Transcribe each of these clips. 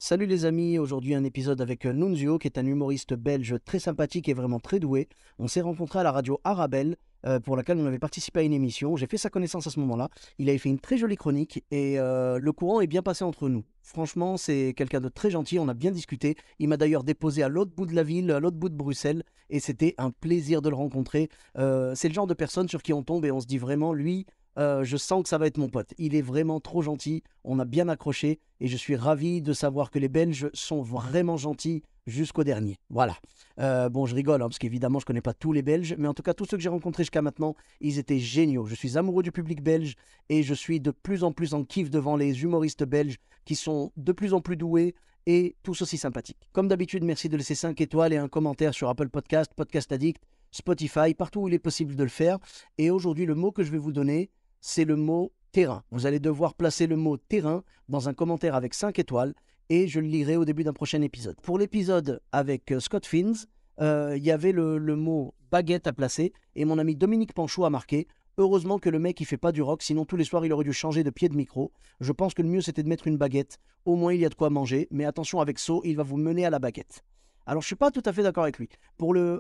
Salut les amis, aujourd'hui un épisode avec Nunzio qui est un humoriste belge très sympathique et vraiment très doué. On s'est rencontré à la radio Arabelle pour laquelle on avait participé à une émission. J'ai fait sa connaissance à ce moment-là. Il avait fait une très jolie chronique et le courant est bien passé entre nous. Franchement, c'est quelqu'un de très gentil, on a bien discuté. Il m'a d'ailleurs déposé à l'autre bout de la ville, à l'autre bout de Bruxelles et c'était un plaisir de le rencontrer. C'est le genre de personne sur qui on tombe et on se dit vraiment, lui, je sens que ça va être mon pote. Il est vraiment trop gentil, on a bien accroché et je suis ravi de savoir que les Belges sont vraiment gentils jusqu'au dernier. Voilà. Bon, je rigole, hein, parce qu'évidemment, je ne connais pas tous les Belges, mais en tout cas, tous ceux que j'ai rencontrés jusqu'à maintenant, ils étaient géniaux. Je suis amoureux du public belge et je suis de plus en plus en kiff devant les humoristes belges qui sont de plus en plus doués et tous aussi sympathiques. Comme d'habitude, merci de laisser 5 étoiles et un commentaire sur Apple Podcast, Podcast Addict, Spotify, partout où il est possible de le faire. Et aujourd'hui, le mot que je vais vous donner, c'est le mot terrain. Vous allez devoir placer le mot terrain dans un commentaire avec 5 étoiles et je le lirai au début d'un prochain épisode. Pour l'épisode avec Scott Fins, il y avait le mot baguette à placer et mon ami Dominique Panchaud a marqué. Heureusement que le mec il fait pas du rock, sinon tous les soirs il aurait dû changer de pied de micro. Je pense que le mieux c'était de mettre une baguette. Au moins il y a de quoi manger, mais attention avec So, il va vous mener à la baguette. Alors, je suis pas tout à fait d'accord avec lui.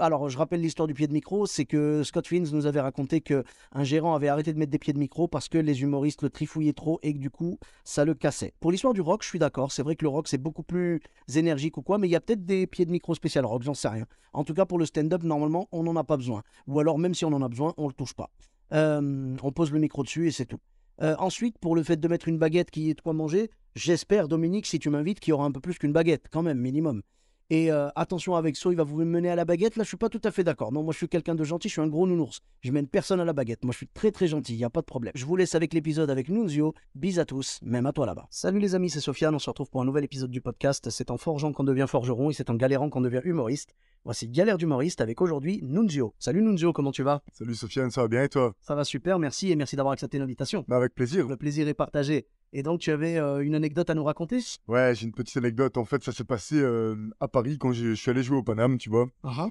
Alors, je rappelle l'histoire du pied de micro, c'est que Scott Fins nous avait raconté que un gérant avait arrêté de mettre des pieds de micro parce que les humoristes le trifouillaient trop et que du coup, ça le cassait. Pour l'histoire du rock, je suis d'accord. C'est vrai que le rock, c'est beaucoup plus énergique ou quoi, mais il y a peut-être des pieds de micro spécial rock, j'en sais rien. En tout cas, pour le stand-up, normalement, on n'en a pas besoin. Ou alors, même si on en a besoin, on le touche pas. On pose le micro dessus et c'est tout. Ensuite, pour le fait de mettre une baguette qui est de quoi manger, j'espère, Dominique, si tu m'invites, qu'il y aura un peu plus qu'une baguette, quand même, minimum. Et attention avec So, il va vous mener à la baguette. Là, je suis pas tout à fait d'accord. Non, moi, je suis quelqu'un de gentil, je suis un gros nounours. Je mène personne à la baguette. Moi, je suis très très gentil, il n'y a pas de problème. Je vous laisse avec l'épisode avec Nunzio. Bis à tous, même à toi là-bas. Salut les amis, c'est Sofiane. On se retrouve pour un nouvel épisode du podcast. C'est en forgeant qu'on devient forgeron et c'est en galérant qu'on devient humoriste. Voici Galère d'humoriste avec aujourd'hui Nunzio. Salut Nunzio, comment tu vas? Salut Sofiane, ça va bien et toi? Ça va super, merci et merci d'avoir accepté l'invitation. Bah, avec plaisir. Le plaisir est partagé. Et donc, tu avais une anecdote à nous raconter? Ouais, j'ai une petite anecdote. En fait, ça s'est passé à Paris quand je suis allé jouer au Paname, tu vois. Ah,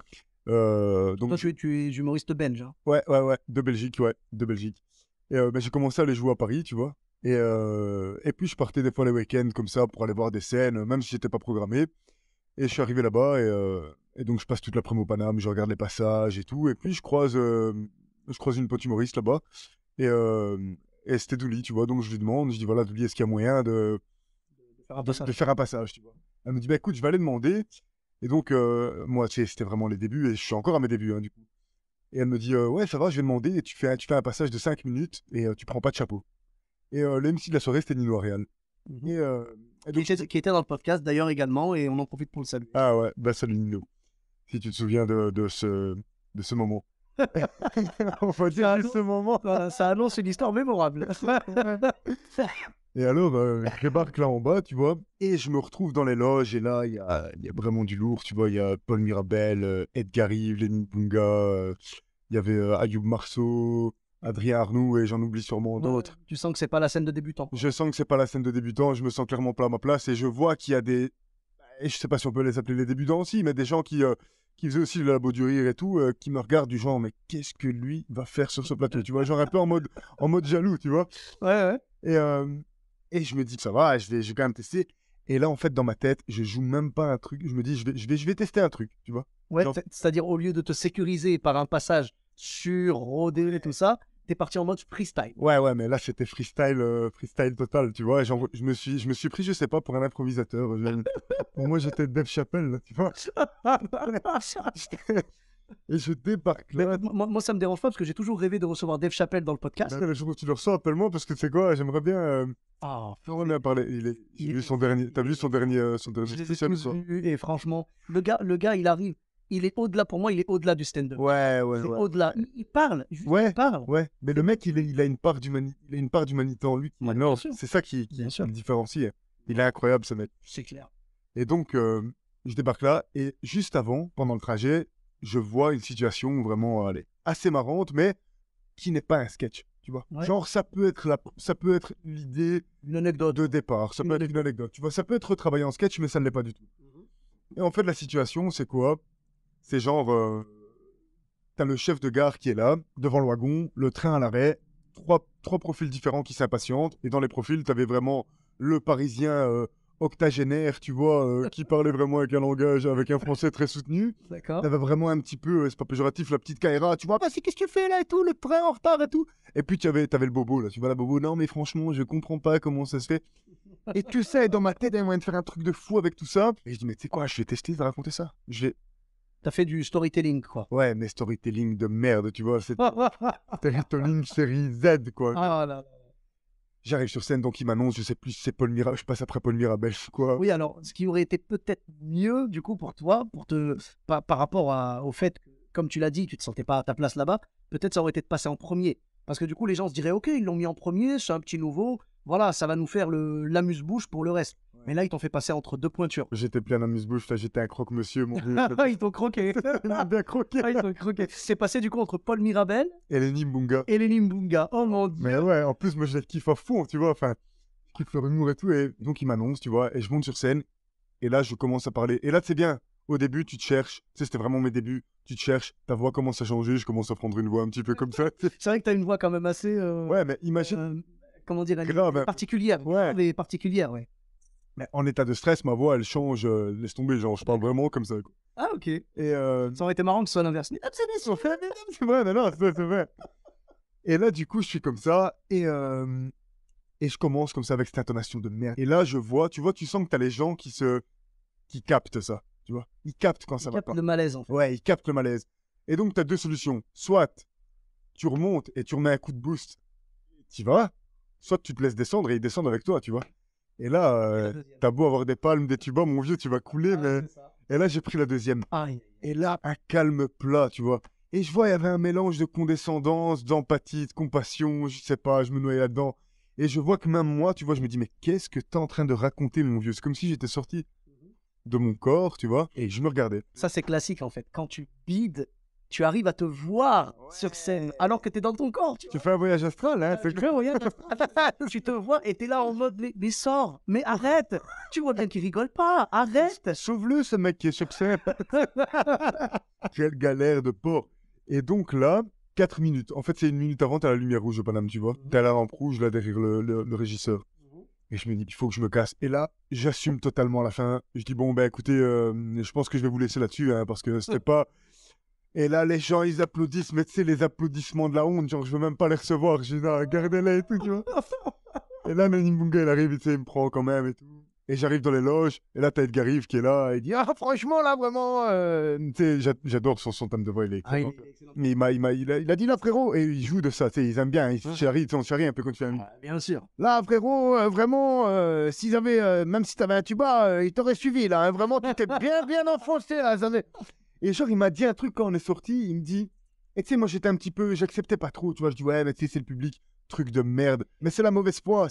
Donc, toi, tu es humoriste belge, hein? ouais, de Belgique, ouais, de Belgique. Et bah, j'ai commencé à aller jouer à Paris, tu vois. Et puis, je partais des fois les week-ends comme ça pour aller voir des scènes, même si j'étais pas programmé. Et je suis arrivé là-bas et donc je passe toute l'après-midi au Paname, je regarde les passages et tout. Et puis, je croise une pote humoriste là-bas. Et, euh, et c'était Douli, tu vois. Donc, je lui demande, je dis, voilà, Douli, est-ce qu'il y a moyen Faire un de, passage. de faire un passage, tu vois. Elle me dit, bah écoute, je vais aller demander. Et donc, moi, tu sais, c'était vraiment les débuts, et je suis encore à mes débuts, hein, du coup. Et elle me dit, ouais, ça va, je vais demander, et tu fais un passage de 5 minutes, et tu prends pas de chapeau. Et l'MC de la soirée, c'était Nino Real. Mhm. Et, euh, et donc, Qui était dans le podcast d'ailleurs également, et on en profite pour le saluer. ah ouais, bah salut Nino, si tu te souviens de ce moment. On va dire de ce moment. Ça annonce une histoire mémorable. Et alors, je débarque là en bas, tu vois, et je me retrouve dans les loges, et là, il y a vraiment du lourd, tu vois, il y a Paul Mirabel, Edgar Yves, Lenny Bunga, il y avait Ayoub Marceau, Adrien Arnoux, et j'en oublie sûrement d'autres. Tu sens que c'est pas la scène de débutant. Je sens que c'est pas la scène de débutant, je me sens clairement pas à ma place, et je vois qu'il y a et je sais pas si on peut les appeler les débutants aussi, mais des gens qui faisaient aussi le labo du rire et tout, qui me regardent du genre, mais qu'est-ce que lui va faire sur ce plateau, tu vois, genre un peu en mode jaloux, tu vois. Ouais. Et, et je me dis, ça va, je vais quand même tester. Et là, en fait, dans ma tête, je joue même pas un truc. Je me dis, je vais tester un truc, tu vois. Ouais, Genre, c'est-à-dire au lieu de te sécuriser par un passage sur rodé et tout ça, t'es parti en mode freestyle. ouais, mais là, c'était freestyle total, tu vois. Et je me suis pris, je sais pas, pour un improvisateur. Pour moi, j'étais Dave Chappelle, là, tu vois. Et je débarque Mais là. moi, ça me dérange pas parce que j'ai toujours rêvé de recevoir Dave Chappelle dans le podcast. Le jour où tu le reçois, appelle-moi parce que tu sais quoi, Ah, j'aimerais bien parler. J'ai vu son dernier, t'as vu son dernier je les ai spécial, tous ça? vus et franchement, le gars, il arrive. Il est au-delà, pour moi, il est au-delà du stand-up. Ouais, C'est au-delà. Il parle, juste Ouais, il parle. ouais. Mais le mec, il a une part d'humanité en lui qui est Ouais, énorme. bien sûr. C'est ça qui Bien sûr. le différencie. Il est incroyable, ce mec. C'est clair. Et donc, je débarque là, et juste avant, pendant le trajet, je vois une situation vraiment, allez, assez marrante, mais qui n'est pas un sketch, tu vois. Ouais. Genre, ça peut être l'idée Une anecdote. de départ, ça peut être une anecdote, tu vois. Ça peut être retravaillé en sketch, mais ça ne l'est pas du tout. Et en fait, la situation, c'est quoi? C'est genre, t'as le chef de gare qui est là, devant le wagon, le train à l'arrêt, trois profils différents qui s'impatientent, et dans les profils, t'avais vraiment le Parisien octogénaire, tu vois, qui parlait vraiment avec un langage, avec un français très soutenu. D'accord. T'avais vraiment un petit peu, c'est pas péjoratif, la petite Kaira, tu vois, bah, c'est qu'est-ce que tu fais là et tout, le train en retard et tout. Et puis t'avais le bobo là, tu vois, la bobo, non mais franchement, je comprends pas comment ça se fait. Et tu sais, dans ma tête, il y a moyen de faire un truc de fou avec tout ça. Et je dis, mais tu sais quoi, je vais tester de raconter ça. Je vais. T'as fait du storytelling, quoi. Ouais, mais storytelling de merde, tu vois, c'est Ah storytelling série Z, quoi. là là. J'arrive sur scène, donc il m'annonce, je sais plus si c'est Paul Mirabel, je passe après Paul Mirabel, quoi. Oui, alors, ce qui aurait été peut-être mieux, du coup, pour toi, par rapport au fait que, comme tu l'as dit, tu te sentais pas à ta place là-bas, peut-être ça aurait été de passer en premier. Parce que du coup, les gens se diraient, OK, ils l'ont mis en premier, c'est un petit nouveau, voilà, ça va nous faire l'amuse-bouche pour le reste. Ouais. Mais là, ils t'ont fait passer entre deux pointures. J'étais plein amuse-bouche, là, j'étais un croque-monsieur, mon vieux. Ils t'ont croqué. Il m'a bien croqué. Ils t'ont croqué. C'est passé du coup entre Paul Mirabel Et Lenny Mbunga. et Lenny Mbunga. Oh mon Dieu. Mais ouais, en plus, moi, je les kiffe à fond, tu vois, enfin, je kiffe leur humour et tout, et donc il m'annonce, tu vois, et je monte sur scène, et là, je commence à parler. Et là, c'est bien, au début, tu te cherches, tu sais, c'était vraiment mes débuts, tu te cherches, ta voix commence à changer, je commence à prendre une voix un petit peu comme ça. C'est vrai que tu as une voix quand même assez. Ouais, mais imagine, Comment dire, grave, hein. particulière. Ouais. Mais particulière, ouais. Mais en état de stress, ma voix, elle change, laisse tomber, genre, je parle vraiment comme ça, quoi. Ah, ok. Et Ça aurait été marrant que ce soit l'inverse. c'est vrai, non, c'est vrai. Et là, du coup, je suis comme ça, et je commence comme ça avec cette intonation de merde. Et là, je vois, tu sens que t'as les gens qui captent ça, tu vois. Ils captent quand ça va pas. Le malaise, en fait. Ouais, ils captent le malaise. Et donc, t'as deux solutions. Soit tu remontes et tu remets un coup de boost, tu vas, soit tu te laisses descendre et ils descendent avec toi, tu vois. Et là, t'as beau avoir des palmes, des tubas, mon vieux, tu vas couler, mais... Et là, j'ai pris la deuxième. Aïe. Et là, un calme plat, tu vois. Et je vois, il y avait un mélange de condescendance, d'empathie, de compassion, je sais pas, je me noyais là-dedans. Et je vois que même moi, tu vois, je me dis, mais qu'est-ce que t'es en train de raconter, mon vieux? C'est comme si j'étais sorti de mon corps, tu vois, et je me regardais. Ça, c'est classique, en fait. Quand tu bides, tu arrives à te voir sur scène, alors que tu es dans ton corps. Tu fais un voyage astral, hein? Tu fais un voyage astral. Tu te vois et tu es là en mode, mais sors, mais arrête. Tu vois bien qu'il rigole pas, arrête. Sauve-le, ce mec qui est sur scène. Quelle galère de porc. Et donc là, 4 minutes. En fait, c'est 1 minute avant, t'as la lumière rouge de Paname, tu vois. T'as la lampe rouge là derrière le régisseur. Et je me dis, il faut que je me casse. Et là, j'assume totalement à la fin. Je dis, bon, ben écoutez, je pense que je vais vous laisser là-dessus, hein, parce que c'était pas... Et là, les gens, ils applaudissent, mais tu sais, les applaudissements de la honte, genre, je veux même pas les recevoir. Je dis, non, gardez-les et tout, tu vois. Et là, Lenny Mbunga, il arrive, tu sais, il me prend quand même et tout. Et j'arrive dans les loges, et là, t'as Edgar Rive qui est là, et il dit, ah, franchement, là, vraiment, tu sais, j'adore son thème de voix, il est excellent. Mais il a dit, là, frérot, et il joue de ça, tu sais, ils aiment bien, ils charrient, on charrie un peu quand tu fais un... Bien sûr. Là, frérot, vraiment, s'ils avaient, même si t'avais un tuba, ils t'auraient suivi, là, hein, vraiment, tu t'es bien enfoncé, là, ça avait... Et genre, il m'a dit un truc quand on est sorti, il me dit, et tu sais, moi, j'étais un petit peu, j'acceptais pas trop, tu vois, je dis, ouais, mais tu sais, c'est le public, truc de merde. Mais c'est la mauvaise foi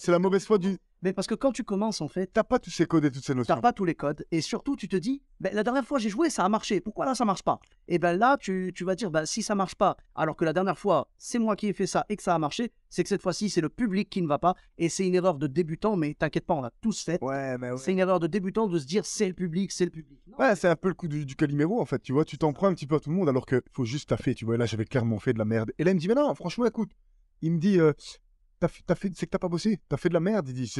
du... Mais parce que quand tu commences, en fait, T'as pas tous ces codes et toutes ces tu notions. n'as pas tous les codes. Et surtout, tu te dis, ben, la dernière fois, j'ai joué, ça a marché. Pourquoi là, ça marche pas? Et ben là, tu vas dire, ben, si ça marche pas, alors que la dernière fois, c'est moi qui ai fait ça et que ça a marché, c'est que cette fois-ci, c'est le public qui ne va pas. Et c'est une erreur de débutant, mais t'inquiète pas, on l'a tous fait. Ouais, mais ouais. C'est une erreur de débutant de se dire, c'est le public, c'est le public. Non. Ouais, c'est un peu le coup du Calimero, en fait, tu vois, tu t'en prends un petit peu à tout le monde, alors que faut juste taffer, tu vois, et là, j'avais clairement fait de la merde. Et là, il me dit, mais non, franchement, écoute, il me dit, t'as fait, c'est que t'as pas bossé, t'as fait de la merde, il dit,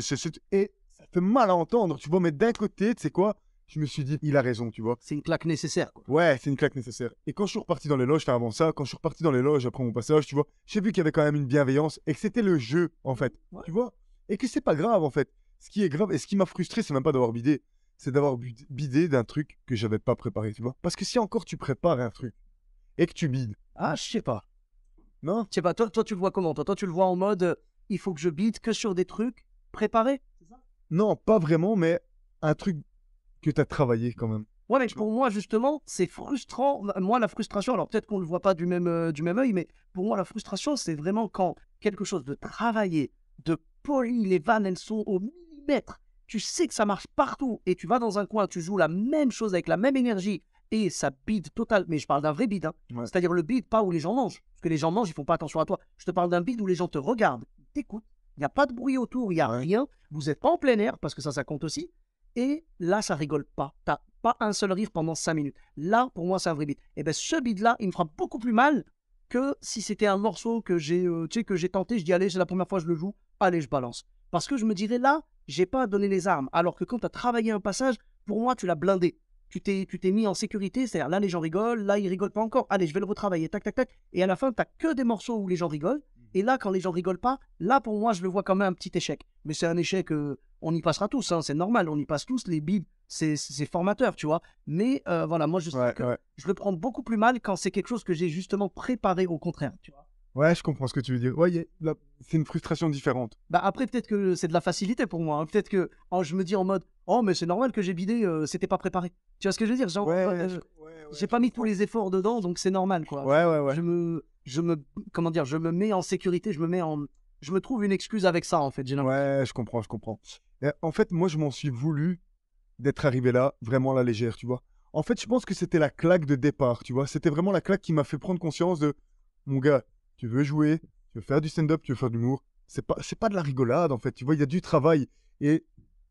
et ça fait mal à entendre, tu vois, mais d'un côté, tu sais quoi, je me suis dit, il a raison, tu vois. C'est une claque nécessaire, quoi. Ouais, c'est une claque nécessaire. Et quand je suis reparti dans les loges, enfin avant ça, quand je suis reparti dans les loges après mon passage, tu vois, j'ai vu qu'il y avait quand même une bienveillance et que c'était le jeu, en fait, Ouais. tu vois, et que c'est pas grave, en fait. Ce qui est grave et ce qui m'a frustré, c'est même pas d'avoir bidé, c'est d'avoir bidé d'un truc que j'avais pas préparé, tu vois. Parce que si encore tu prépares un truc et que tu bides, Ah, je sais pas. non? Je sais pas, toi, tu le vois comment? Toi, tu le vois en mode, il faut que je bide que sur des trucs préparés? C'est ça? Non, pas vraiment, mais un truc que t'as travaillé quand même. Ouais, mais pour moi, justement, c'est frustrant. Moi, la frustration, alors peut-être qu'on ne le voit pas du même œil, mais pour moi, la frustration, c'est vraiment quand quelque chose de travaillé, de poli, les vannes, elles sont au millimètre. Tu sais que ça marche partout et tu vas dans un coin, tu joues la même chose avec la même énergie et ça bide total. Mais je parle d'un vrai bide, hein. Ouais. C'est-à-dire le bide, pas où les gens mangent. Parce que les gens mangent, ils font pas attention à toi. Je te parle d'un bide où les gens te regardent, ils t'écoutent. Il n'y a pas de bruit autour, il n'y a Ouais. rien. Vous n'êtes pas en plein air, parce que ça compte aussi. Et là, ça rigole pas. T'as pas un seul rire pendant 5 minutes. Là, pour moi, c'est un vrai beat. Et bien, ce beat-là, il me fera beaucoup plus mal que si c'était un morceau que j'ai tenté. Je dis, allez, c'est la première fois que je le joue. Allez, je balance. Parce que je me dirais, là, j'ai pas à donner les armes. Alors que quand tu as travaillé un passage, pour moi, tu l'as blindé. Tu t'es mis en sécurité, c'est-à-dire là, les gens rigolent, là, ils rigolent pas encore. Allez, je vais le retravailler, tac, tac, tac. Et à la fin, tu n'as que des morceaux où les gens rigolent. Et là, quand les gens rigolent pas, là, pour moi, je le vois comme un petit échec. Mais c'est un échec, on y passera tous, hein, c'est normal, on y passe tous. Les bides, c'est formateur, tu vois. Mais voilà, moi, je sais que je le prends beaucoup plus mal quand c'est quelque chose que j'ai justement préparé au contraire, tu vois. Ouais, je comprends ce que tu veux dire. Ouais, c'est une frustration différente. Bah après, peut-être que c'est de la facilité pour moi, hein. Peut-être que je me dis en mode, oh, mais c'est normal que j'ai bidé, c'était pas préparé. Tu vois ce que je veux dire? Genre, j'ai pas mis tous les efforts dedans, donc c'est normal, quoi. Ouais. Comment dire, je me mets en sécurité, je me trouve une excuse avec ça, en fait. J'ai l'impression. Ouais, je comprends. Et en fait, moi, je m'en suis voulu d'être arrivé là, vraiment à la légère, tu vois. En fait, je pense que c'était la claque de départ, tu vois. C'était vraiment la claque qui m'a fait prendre conscience de, mon gars, tu veux jouer, tu veux faire du stand-up, tu veux faire de l'humour. C'est pas de la rigolade, en fait, tu vois, il y a du travail. Et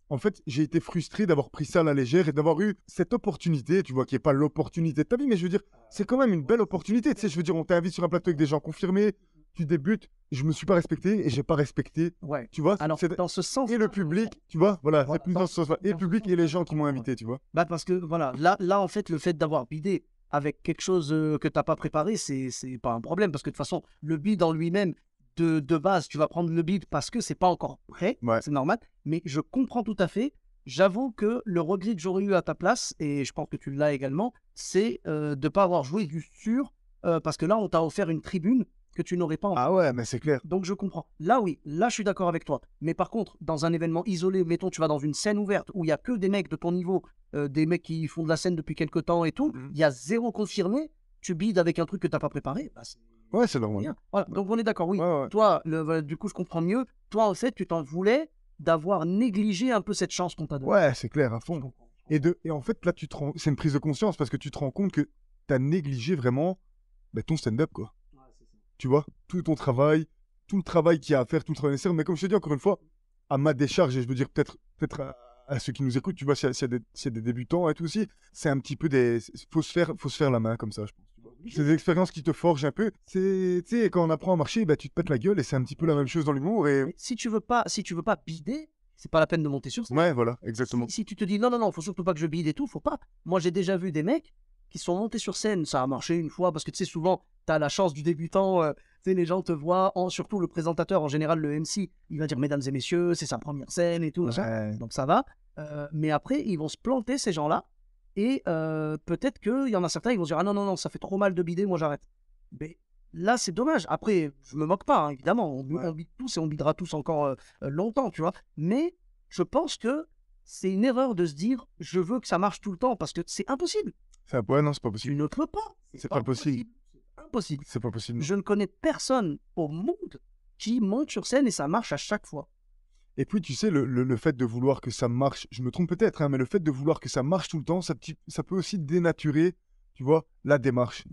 en fait, j'ai été frustré d'avoir pris ça à la légère et d'avoir eu cette opportunité, tu vois, qui n'est pas l'opportunité de ta vie, mais je veux dire, c'est quand même une belle opportunité, tu sais, je veux dire, on t'invite sur un plateau avec des gens confirmés, tu débutes, je me suis pas respecté et j'ai pas respecté, Ouais. tu vois. Alors, dans ce sens. Et le public, tu vois, voilà, Voilà, c'est plus dans ce sens-là. Et le public et les gens qui m'ont invité, tu vois. Bah parce que voilà, là en fait, le fait d'avoir bidé avec quelque chose que t'as pas préparé, c'est pas un problème parce que de toute façon, le bid en lui-même, de base, tu vas prendre le bid parce que c'est pas encore prêt, Ouais. c'est normal. Mais je comprends tout à fait. J'avoue que le regret que j'aurais eu à ta place, et je pense que tu l'as également, c'est de ne pas avoir joué du sûr parce que là, on t'a offert une tribune que tu n'aurais pas en. Ah ouais, mais c'est clair. Donc je comprends. Là oui, là je suis d'accord avec toi. Mais par contre, dans un événement isolé, mettons tu vas dans une scène ouverte où il y a que des mecs de ton niveau, des mecs qui font de la scène depuis quelques temps et tout, il y a zéro confirmé, tu bides avec un truc que tu n'as pas préparé, bah, Ouais, c'est normal. rien. Voilà. Donc on est d'accord, oui. Ouais. Toi, voilà, du coup je comprends mieux. Toi en fait, tu t'en voulais d'avoir négligé un peu cette chance qu'on t'a donnée. Ouais, c'est clair, à fond. Et en fait, là, c'est une prise de conscience parce que tu te rends compte que tu as négligé vraiment ton stand-up, quoi. Ouais, c'est ça. Tu vois, tout ton travail, tout le travail qu'il y a à faire, tout le travail nécessaire. Mais comme je te dis encore une fois, à ma décharge, et je veux dire peut-être à ceux qui nous écoutent, tu vois, s'il y a des débutants et tout aussi, c'est un petit peu faut se faire la main comme ça, je pense. C'est des expériences qui te forgent un peu. Tu sais, quand on apprend à marcher, bah, tu te pètes la gueule et c'est un petit peu la même chose dans l'humour. Et Mais si tu veux pas bider, c'est pas la peine de monter sur scène. ouais, voilà, exactement. Si tu te dis non, faut surtout pas que je bide et tout, faut pas. Moi, j'ai déjà vu des mecs qui sont montés sur scène, ça a marché une fois parce que tu sais, souvent, tu as la chance du débutant, tu sais, les gens te voient, surtout le présentateur, en général, le MC, il va dire mesdames et messieurs, c'est sa première scène et tout, machin. Donc ça va. Mais après, ils vont se planter, ces gens-là, et peut-être qu'il y en a certains, ils vont se dire ah non, ça fait trop mal de bider, moi j'arrête. Mais là, c'est dommage. Après, je me moque pas, hein, évidemment, on bide tous et on bidera tous encore longtemps, tu vois. Mais je pense que c'est une erreur de se dire je veux que ça marche tout le temps parce que c'est impossible. Ouais, non, c'est pas Tu possible. ne peux pas. C'est pas possible. C'est impossible. C'est pas possible. Je ne connais personne au monde qui monte sur scène et ça marche à chaque fois. Et puis, tu sais, le fait de vouloir que ça marche, je me trompe peut-être, hein, mais le fait de vouloir que ça marche tout le temps, ça peut aussi dénaturer, tu vois, la démarche.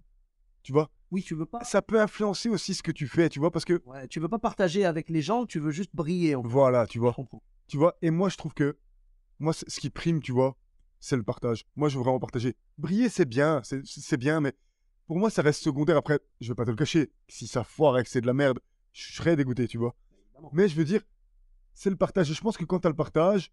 Tu vois, Oui, tu veux pas. ça peut influencer aussi ce que tu fais, tu vois, parce que Ouais, tu veux pas partager avec les gens, tu veux juste briller. voilà, tu Je vois. comprends. Tu vois, et moi, je trouve que ce qui prime, tu vois, c'est le partage. Moi, je veux vraiment partager. Briller, c'est bien, c'est bien, mais pour moi, ça reste secondaire. Après, je vais pas te le cacher. Si ça foire et que c'est de la merde, je serais dégoûté, tu vois. Évidemment. Mais je veux dire, c'est le partage. Et je pense que quand tu as le partage,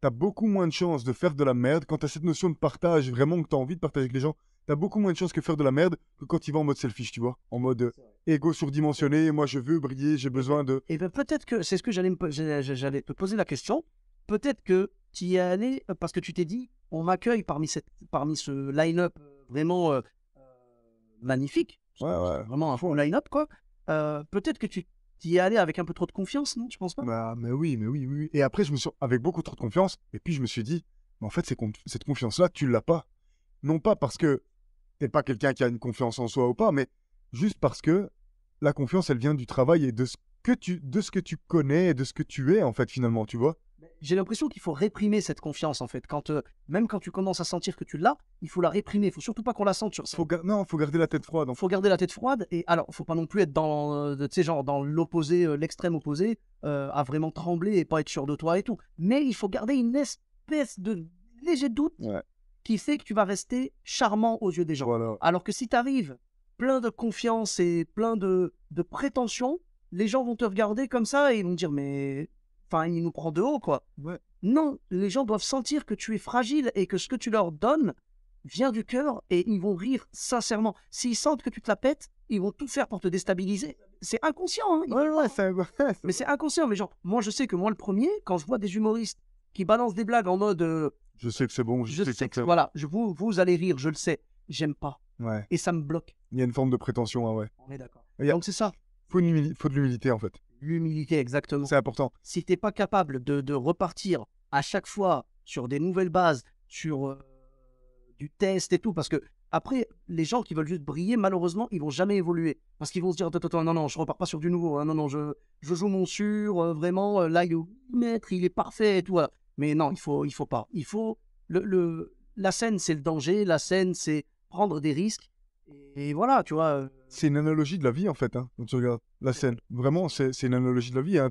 tu as beaucoup moins de chances de faire de la merde. Quand tu as cette notion de partage, vraiment que tu as envie de partager avec les gens, tu as beaucoup moins de chances que faire de la merde que quand tu vas en mode selfish, tu vois. En mode égo surdimensionné, moi je veux briller, j'ai besoin de... Et bien peut-être que c'est ce que j'allais te poser la question. Peut-être que tu y es allé parce que tu t'es dit on m'accueille parmi ce line-up vraiment magnifique. Ouais. Vraiment un faux line-up, quoi. Peut-être que tu y es allé avec un peu trop de confiance, non? Tu penses pas? Bah, mais oui. Et après, je me suis avec beaucoup trop de confiance. Et puis, je me suis dit, mais en fait, cette confiance-là, tu l'as pas. Non pas parce que t'es pas quelqu'un qui a une confiance en soi ou pas, mais juste parce que la confiance, elle vient du travail et de ce que tu connais et de ce que tu es, en fait, finalement, tu vois. J'ai l'impression qu'il faut réprimer cette confiance, en fait. Même quand tu commences à sentir que tu l'as, il faut la réprimer. Il faut surtout pas qu'on la sente sur ça. Non, faut garder la tête froide. Il faut garder la tête froide. Et alors, faut pas non plus être dans, tu sais, genre dans l'opposé, l'extrême opposé, à vraiment trembler et pas être sûr de toi et tout. Mais il faut garder une espèce de léger doute qui fait que tu vas rester charmant aux yeux des gens. Voilà. Alors que si tu arrives plein de confiance et plein de prétention, les gens vont te regarder comme ça et ils vont dire mais enfin, il nous prend de haut, quoi. Ouais. Non, les gens doivent sentir que tu es fragile et que ce que tu leur donnes vient du cœur et ils vont rire sincèrement. S'ils sentent que tu te la pètes, ils vont tout faire pour te déstabiliser. C'est inconscient, hein. Ouais, Mais c'est inconscient. Mais genre, moi, je sais que moi, le premier, quand je vois des humoristes qui balancent des blagues en mode je sais que c'est bon, je sais que c'est voilà, vous allez rire, je le sais, j'aime pas. Ouais. Et ça me bloque. Il y a une forme de prétention, ouais. On est d'accord. Il y a- Donc c'est ça, faut de l'humilité, en fait. l'humilité, exactement. C'est important. Si t'es pas capable de repartir à chaque fois sur des nouvelles bases, sur du test et tout, parce que après, les gens qui veulent juste briller, malheureusement, ils vont jamais évoluer. Parce qu'ils vont se dire, attends, non, non, je repars pas sur du nouveau, hein, non, non, je joue mon sûr, vraiment, là, il est au mètre, il est parfait et tout. Voilà. Mais non, il faut pas. Il faut, la scène, c'est le danger, la scène, c'est prendre des risques. Et voilà, tu vois. C'est une analogie de la vie, en fait, hein, quand tu regardes la scène. Vraiment, c'est une analogie de la vie, hein.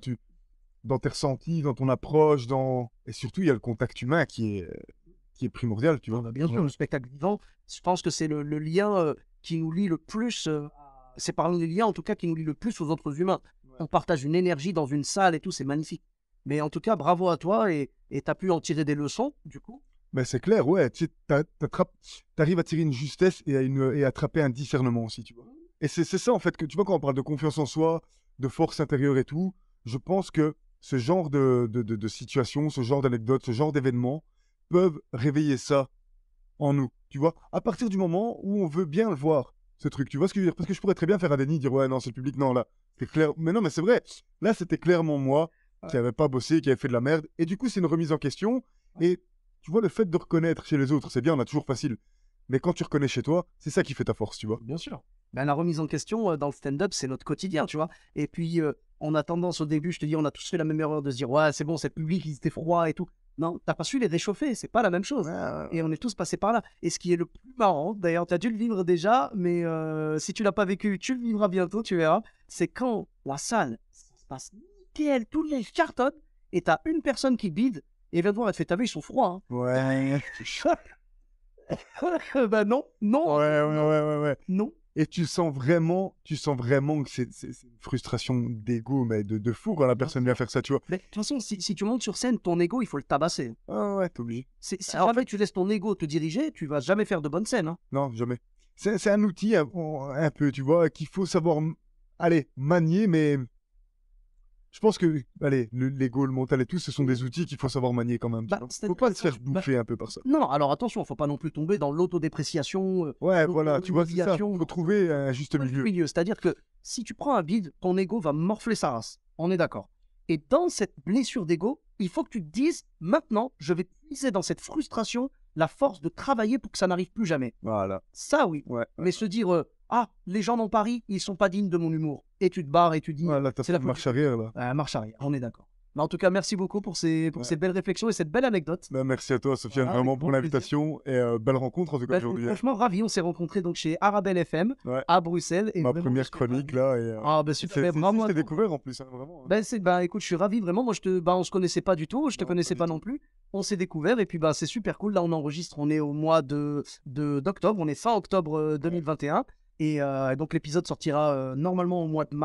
Dans tes ressentis, dans ton approche, et surtout, il y a le contact humain qui est primordial, tu vois. Bah, bien sûr, le spectacle vivant, je pense que c'est le lien qui nous lie le plus, c'est parmi les liens en tout cas qui nous lie le plus aux autres humains. Ouais. On partage une énergie dans une salle et tout, c'est magnifique. Mais en tout cas, bravo à toi et tu as pu en tirer des leçons, du coup. Mais c'est clair, ouais. Tu sais, t'arrives à tirer une justesse et à attraper un discernement aussi, tu vois. Et c'est ça, en fait, que tu vois, quand on parle de confiance en soi, de force intérieure et tout, je pense que ce genre de situation, ce genre d'anecdote, ce genre d'événements peuvent réveiller ça en nous, tu vois. À partir du moment où on veut bien le voir, ce truc, tu vois ce que je veux dire? Parce que je pourrais très bien faire un déni, dire, ouais, non, c'est le public, non, là, c'est clair. Mais non, mais c'est vrai. Là, c'était clairement moi qui n'avais pas bossé, qui avait fait de la merde. Et du coup, c'est une remise en question. Et tu vois, le fait de reconnaître chez les autres, c'est bien, on a toujours facile. Mais quand tu reconnais chez toi, c'est ça qui fait ta force, tu vois. Bien sûr. Ben, la remise en question dans le stand-up, c'est notre quotidien, tu vois. Et puis, on a tendance au début, je te dis, on a tous fait la même erreur de se dire, ouais, c'est bon, c'est le public, ils étaient froids et tout. Non, t'as pas su les réchauffer, c'est pas la même chose. Et on est tous passés par là. Et ce qui est le plus marrant, d'ailleurs, tu as dû le vivre déjà, mais si tu l'as pas vécu, tu le vivras bientôt, tu verras. C'est quand la salle, ça se passe nickel, tout le monde cartonne, et t'as une personne qui bide, et vient te voir, elle te fait, t'as vu, ils sont froids. Hein. Ouais. Ben non, non, Ouais. non. Et tu sens vraiment que c'est une frustration d'ego, mais de fou quand la personne vient faire ça, tu vois. Mais de toute façon, si tu montes sur scène, ton ego, il faut le tabasser. Ah ouais, t'es obligé. Si Alors, jamais tu laisses ton ego te diriger, tu vas jamais faire de bonnes scènes. Hein. Non, jamais. C'est un outil un peu, tu vois, qu'il faut savoir, allez, manier, mais je pense que, allez, l'ego, le mental et tout, ce sont des outils qu'il faut savoir manier quand même. Bah, Faut pas se faire bouffer un peu par ça. Non, non, alors attention, faut pas non plus tomber dans l'autodépréciation. Ouais, voilà, tu vois, c'est ça. l'autohumiliation. Faut trouver un juste milieu. C'est-à-dire que si tu prends un bide, ton ego va morfler sa race. On est d'accord. Et dans cette blessure d'ego, il faut que tu te dises, maintenant, je vais puiser dans cette frustration la force de travailler pour que ça n'arrive plus jamais. Voilà. Ça, oui. Ouais. Mais se dire, ah, les gens dans Paris, ils sont pas dignes de mon humour. Et tu te barres et tu dis, Voilà, t'as c'est fait la une marche arrière, là. marche arrière, on est d'accord. Mais en tout cas, merci beaucoup pour ces belles réflexions et cette belle anecdote. Ben, merci à toi, Sofiane, Voilà, vraiment avec pour grand l'invitation et belle rencontre en tout cas Ben, aujourd'hui. franchement, ravi. On s'est rencontrés donc chez Arabelle FM Ouais. à Bruxelles. Et Ma vraiment, première je suis chronique ravi. là. Et, Ah, ben super. c'est Ben, vraiment, je t'ai découvert en plus, hein, vraiment. écoute, je suis ravi vraiment. Moi, on se connaissait pas du tout. Je te Non, connaissais pas pas du non tout. plus. On s'est découvert et puis c'est super cool. Là, on enregistre. On est au mois d'octobre. On est fin octobre 2021. Et donc, l'épisode sortira normalement au mois de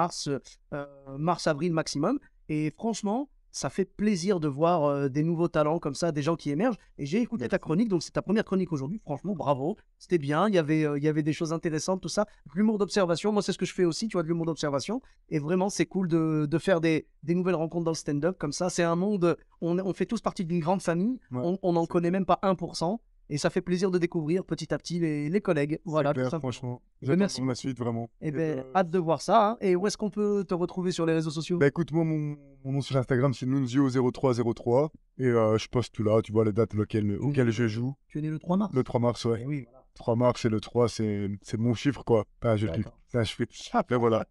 mars-avril maximum. Et franchement, ça fait plaisir de voir des nouveaux talents comme ça, des gens qui émergent. Et j'ai écouté ta Merci. chronique, donc c'est ta première chronique aujourd'hui. Franchement, bravo. C'était bien. Il y avait des choses intéressantes, tout ça. De l'humour d'observation. Moi, c'est ce que je fais aussi, tu vois, de l'humour d'observation. Et vraiment, c'est cool de faire des nouvelles rencontres dans le stand-up comme ça. C'est un monde, on fait tous partie d'une grande famille. Ouais, On n'en connaît même pas 1%. Et ça fait plaisir de découvrir petit à petit les collègues. Voilà, c'est clair, tout simplement. franchement. Ben, J'attends merci. pour la suite, vraiment. Et ben, hâte de voir ça. Hein. Et où est-ce qu'on peut te retrouver sur les réseaux sociaux? Bah écoute, moi, mon nom sur Instagram, c'est Nunzio0303. Et je poste tout là, tu vois les dates auxquelles je joue. Tu es né le 3 mars. Le 3 mars, ouais. Eh oui, voilà. 3 mars et le 3, c'est mon chiffre, quoi. Enfin, je le kiffe. D'accord. C'est un chiffre. Après, voilà.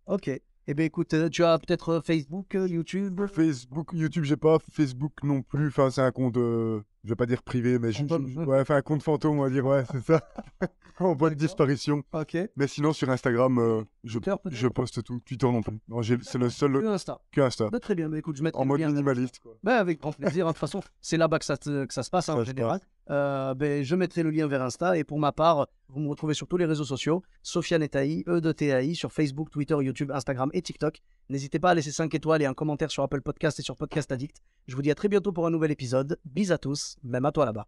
Ok. Eh bien, écoute, tu as peut-être Facebook, YouTube. Facebook, YouTube, j'ai pas. Facebook non plus. Enfin, c'est un compte, je vais pas dire privé, mais Fantôme. ouais, enfin, un compte fantôme, on va dire, ouais, c'est ça. En voie de D'accord. disparition. Ok. Mais sinon, sur Instagram, Twitter, peut-être. je poste tout. Twitter non plus. Non, c'est le seul Que Insta. que Insta. Bah, très bien. Bah, écoute, je mettrai En le mode lien. minimaliste, quoi. Bah, avec grand plaisir. Hein. De toute façon, c'est là-bas que ça se passe hein, Ça en se général. je mettrai le lien vers Insta. Et pour ma part, vous me retrouvez sur tous les réseaux sociaux, Sofiane Etaï, E-de-T-A-I, sur Facebook, Twitter, YouTube, Instagram et TikTok. N'hésitez pas à laisser 5 étoiles et un commentaire sur Apple Podcast et sur Podcast Addict. Je vous dis à très bientôt pour un nouvel épisode. Bis à tous, même à toi là-bas.